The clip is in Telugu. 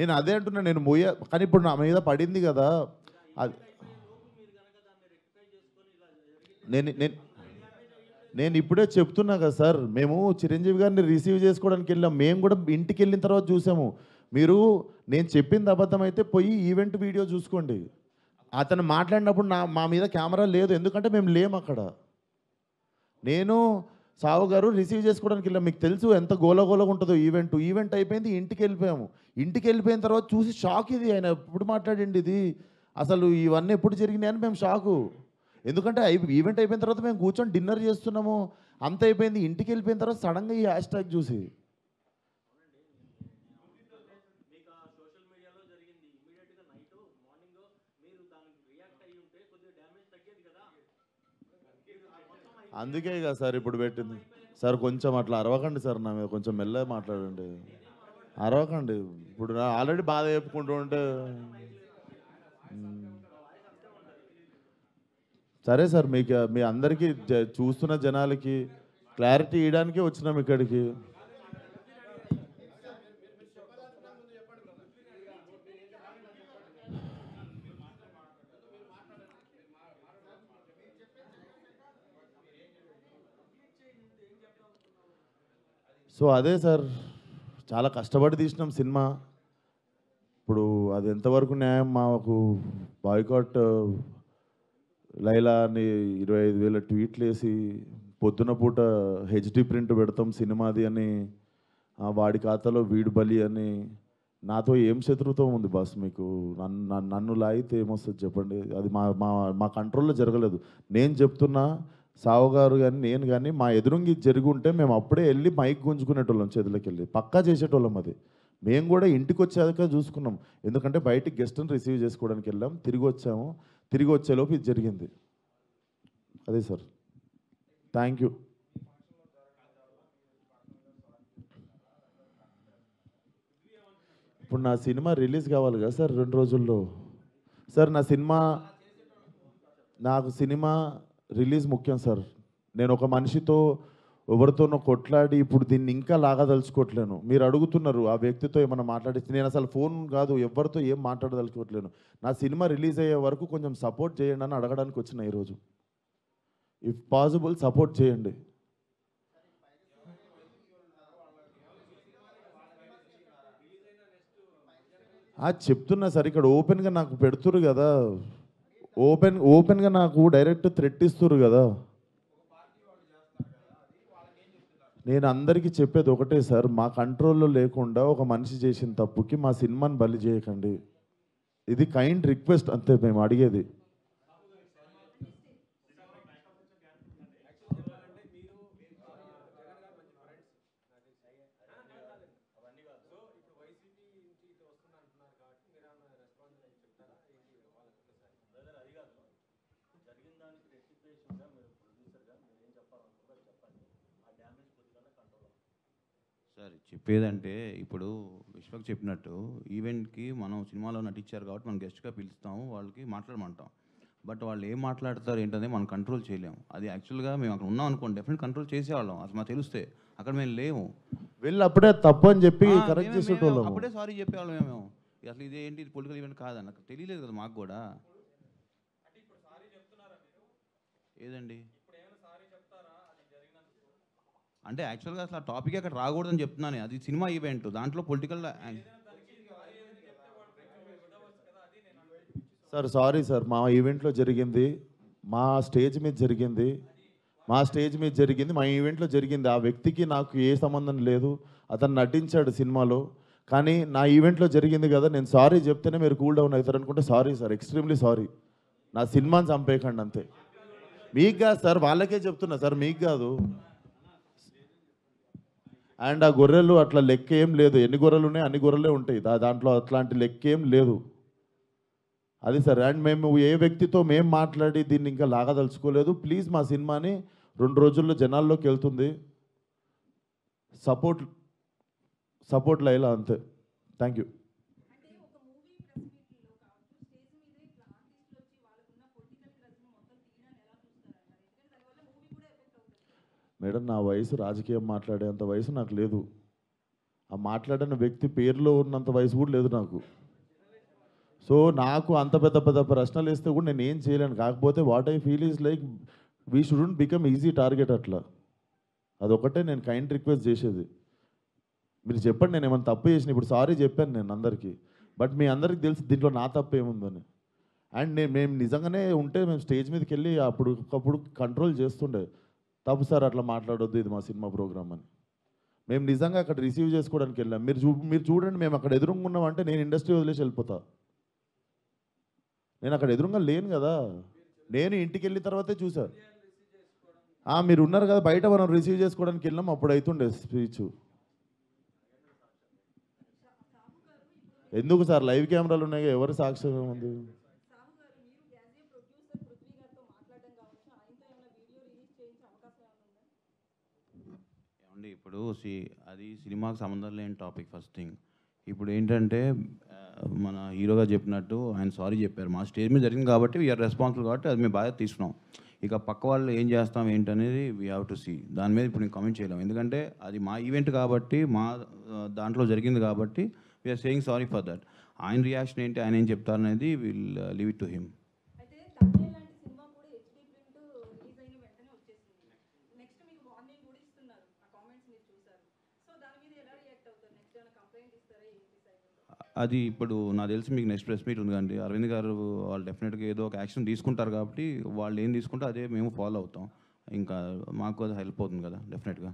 నేను అదే అంటున్నా, నేను కానీ ఇప్పుడు నా మీద పడింది కదా. అది నేను నేను నేను ఇప్పుడే చెప్తున్నా కదా సార్, మేము చిరంజీవి గారిని రిసీవ్ చేసుకోవడానికి వెళ్ళాం. మేము కూడా ఇంటికి వెళ్ళిన తర్వాత చూసాము. మీరు నేను చెప్పింది అబద్ధం అయితే పోయి ఈవెంట్ వీడియో చూసుకోండి. అతను మాట్లాడినప్పుడు మా మీద కెమెరా లేదు, ఎందుకంటే మేము లేము అక్కడ. నేను సావు గారు రిసీవ్ చేసుకోవడానికి వెళ్ళాం. మీకు తెలుసు ఎంత గోలగోలగా ఉంటుందో ఈవెంట్ అయిపోయింది, ఇంటికి వెళ్ళిపోయాము. ఇంటికి వెళ్ళిపోయిన తర్వాత చూసి షాక్, ఇది ఆయన ఎప్పుడు మాట్లాడండి, ఇది అసలు ఇవన్నీ ఎప్పుడు జరిగినాయని మేము షాకు. ఎందుకంటే ఈవెంట్ అయిపోయిన తర్వాత మేము కూర్చొని డిన్నర్ చేస్తున్నాము, అంత అయిపోయింది. ఇంటికి వెళ్ళిపోయిన తర్వాత సడన్గా ఈ హ్యాష్ ట్యాగ్ చూసి అందుకే కదా సార్ ఇప్పుడు పెట్టింది. సార్ కొంచెం అట్లా అరవకండి సార్, నా మీద కొంచెం మెల్లగా మాట్లాడండి, అరవకండి. ఇప్పుడు ఆల్రెడీ బాధ చెప్పుకుంటూ ఉంటే సరే సార్, మీకు మీ అందరికీ చూస్తున్న జనాలకి క్లారిటీ ఇవ్వడానికే వచ్చినాం ఇక్కడికి. సో అదే సార్, చాలా కష్టపడి తీసినాం సినిమా. ఇప్పుడు అది ఎంతవరకు న్యాయం? మాకు బాయ్కాట్ లైలా అని 25,000 ట్వీట్లు వేసి పొద్దున పూట హెచ్డి ప్రింట్ పెడతాం సినిమాది అని, వాడి ఖాతాలో వీడు బలి అని. నాతో ఏం శత్రుత్వం ఉంది బాస్ మీకు? నన్ను లాగితే ఏమొస్తుంది చెప్పండి? అది మా మా మా కంట్రోల్లో జరగలేదు. నేను చెప్తున్నా, సావు గారు కానీ నేను కానీ మా ఎదురుంగి జరిగి ఉంటే మేము అప్పుడే వెళ్ళి మైక్ గుంజుకునేటోళ్ళం, చేతులకి వెళ్ళి పక్కా చేసేటోళ్ళం. అది మేము కూడా ఇంటికి వచ్చాక చూసుకున్నాం, ఎందుకంటే బయటికి గెస్ట్ని రిసీవ్ చేసుకోవడానికి వెళ్ళాం, తిరిగి వచ్చాము. తిరిగి వచ్చేలోపు ఇది జరిగింది. అదే సార్, థ్యాంక్ యూ. ఇప్పుడు నా సినిమా రిలీజ్ కావాలి కదా సార్ 2 రోజుల్లో. సార్ నాకు సినిమా రిలీజ్ ముఖ్యం సార్. నేను ఒక మనిషితో ఎవరితోనో కొట్లాడి ఇప్పుడు దీన్ని ఇంకా లాగదలుచుకోవట్లేను. మీరు అడుగుతున్నారు ఆ వ్యక్తితో ఏమైనా మాట్లాడిస్తే, నేను అసలు ఫోన్ కాదు ఎవరితో ఏం మాట్లాడదలుచుకోవట్లేను. నా సినిమా రిలీజ్ అయ్యే వరకు కొంచెం సపోర్ట్ చేయండి అని అడగడానికి వచ్చిన ఈరోజు. ఇఫ్ పాసిబుల్ సపోర్ట్ చేయండి. చెప్తున్నా సార్, ఇక్కడ ఓపెన్గా నాకు పెడుతురు కదా, ఓపెన్గా నాకు డైరెక్ట్ థ్రెట్ ఇస్తురు కదా. నేను అందరికీ చెప్పేది ఒకటే సార్, మా కంట్రోల్లో లేకుండా ఒక మనిషి చేసిన తప్పుకి మా సినిమాని బలి చేయకండి. ఇది కైండ్ రిక్వెస్ట్ అంతే మేము అడిగేది. సార్ చెప్పేదంటే, ఇప్పుడు విశ్వక్ చెప్పినట్టు ఈవెంట్కి మనం సినిమాలో నటించారు కాబట్టి మనం గెస్ట్గా పిలుస్తాము, వాళ్ళకి మాట్లాడమంటాం. బట్ వాళ్ళు ఏం మాట్లాడతారు ఏంటనే మనం కంట్రోల్ చేయలేము. అది యాక్చువల్గా మేము అక్కడ ఉన్నాం అనుకోండి, డెఫినెట్ కంట్రోల్ చేసేవాళ్ళం. అసలు మాకు తెలిస్తే అక్కడ మేము లేము, వెళ్ళి అప్పుడే తప్పు అని చెప్పి కరెక్ట్ చేసేటోళ్ళం. అప్పుడే సారీ చెప్పేవాళ్ళం మేము. అసలు ఇదేంటి, ఇది పొలిటికల్ ఈవెంట్ కాదని నాకు తెలియలేదు కదా మాకు కూడా. ఏదండి అంటే యాక్చువల్గా అసలు ఆ టాపిక్ అక్కడ రాకూడదని చెప్తున్నాను. అది సినిమా ఈవెంట్, దాంట్లో పొలిటికల్. సార్ సారీ సార్, మా ఈవెంట్లో జరిగింది, మా స్టేజ్ మీద జరిగింది, మా ఈవెంట్లో జరిగింది. ఆ వ్యక్తికి నాకు ఏ సంబంధం లేదు, అతను నటించాడు సినిమాలో. కానీ నా ఈవెంట్లో జరిగింది కదా, నేను సారీ చెప్తేనే మీరు కూల్ డౌన్ అవుతారు అనుకుంటే సారీ సార్, ఎక్స్ట్రీమ్లీ సారీ. నా సినిమాని చంపేయకండి అంతే. మీకు కాదు సార్, వాళ్ళకే చెప్తున్నా సార్, మీకు కాదు. అండ్ ఆ గొర్రెలు అట్లా లెక్క ఏం లేదు, ఎన్ని గొర్రెలు ఉన్నాయి అన్ని గొర్రెలే ఉంటాయి, దాంట్లో అట్లాంటి లెక్క ఏం లేదు. అది సార్. అండ్ మేము ఏ వ్యక్తితో మేము మాట్లాడి దీన్ని ఇంకా లాగదలుచుకోలేదు. ప్లీజ్ మా సినిమాని 2 రోజుల్లో జనాల్లోకి వెళ్తుంది, సపోర్ట్ లైలా అంతే. Thank you. మేడం, నా వయసు రాజకీయం మాట్లాడేంత వయసు నాకు లేదు. ఆ మాట్లాడిన వ్యక్తి పేరులో ఉన్నంత వయసు కూడా లేదు నాకు. సో నాకు అంత పెద్ద పెద్ద ప్రశ్నలు వేస్తే కూడా నేను ఏం చేయలేను. కాకపోతే what I feel is like we shouldn't become easy target అట్లా. అదొకటే నేను కైండ్ రిక్వెస్ట్ చేసేది. మీరు చెప్పండి నేను ఏమైనా తప్పు చేసిన. ఇప్పుడు సారీ చెప్పాను నేను అందరికీ. బట్ మీ అందరికి తెలుసు దీంట్లో నా తప్పు ఏముందని. అండ్ మేము నిజంగానే ఉంటే మేము స్టేజ్ మీదకి వెళ్ళి అప్పుడు కంట్రోల్ చేస్తుండే. తప్పు సార్ అట్లా మాట్లాడొద్దు, ఇది మా సినిమా ప్రోగ్రామ్ అని. మేము నిజంగా అక్కడ రిసీవ్ చేసుకోవడానికి వెళ్ళాం. మీరు చూడండి, మేము అక్కడ ఎదురుకున్నాం అంటే నేను ఇండస్ట్రీ వదిలేసి వెళ్ళిపోతా. నేను అక్కడ ఎదురుగా లేను కదా. నేను ఇంటికి వెళ్ళిన తర్వాతే చూసా. మీరు ఉన్నారు కదా బయట, మనం రిసీవ్ చేసుకోవడానికి వెళ్ళాం. అప్పుడు అవుతుండే స్పీచ్. ఎందుకు సార్ లైవ్ కెమెరాలు ఉన్నాయి, ఎవరు సాక్ష్యం ఉంది? ఏమండి ఇప్పుడు అది సినిమాకి సంబంధం లేని టాపిక్. ఫస్ట్ థింగ్ ఇప్పుడు ఏంటంటే మన హీరోగా చెప్పినట్టు ఆయన సారీ చెప్పారు. మా స్టేజ్ మీద జరిగింది కాబట్టి వీఆర్ రెస్పాన్సిబుల్ కాబట్టి అది మేము బాధ్యత తీసుకున్నాం. ఇక పక్క వాళ్ళు ఏం చేస్తాం ఏంటనేది వీ హ్యావ్ టు సీ. దాని మీద ఇప్పుడు నేను కామెంట్ చేయలేము, ఎందుకంటే అది మా ఈవెంట్ కాబట్టి, మా దాంట్లో జరిగింది కాబట్టి we are saying sorry for that. ఆయన రియాక్షన్ ఏంటి, ఆయన ఏం చెప్తారనేది will leave it to him. అది ఇప్పుడు నాకు తెలిసి మీకు నెక్స్ట్ ప్రెస్ మీట్ ఉంది కండి, అరవింద్ గారు వాళ్ళు డెఫినెట్గా ఏదో ఒక యాక్షన్ తీసుకుంటారు కాబట్టి వాళ్ళు ఏం తీసుకుంటే అదే మేము ఫాలో అవుతాం. ఇంకా మాకు అది హెల్ప్ అవుతుంది కదా డెఫినెట్గా.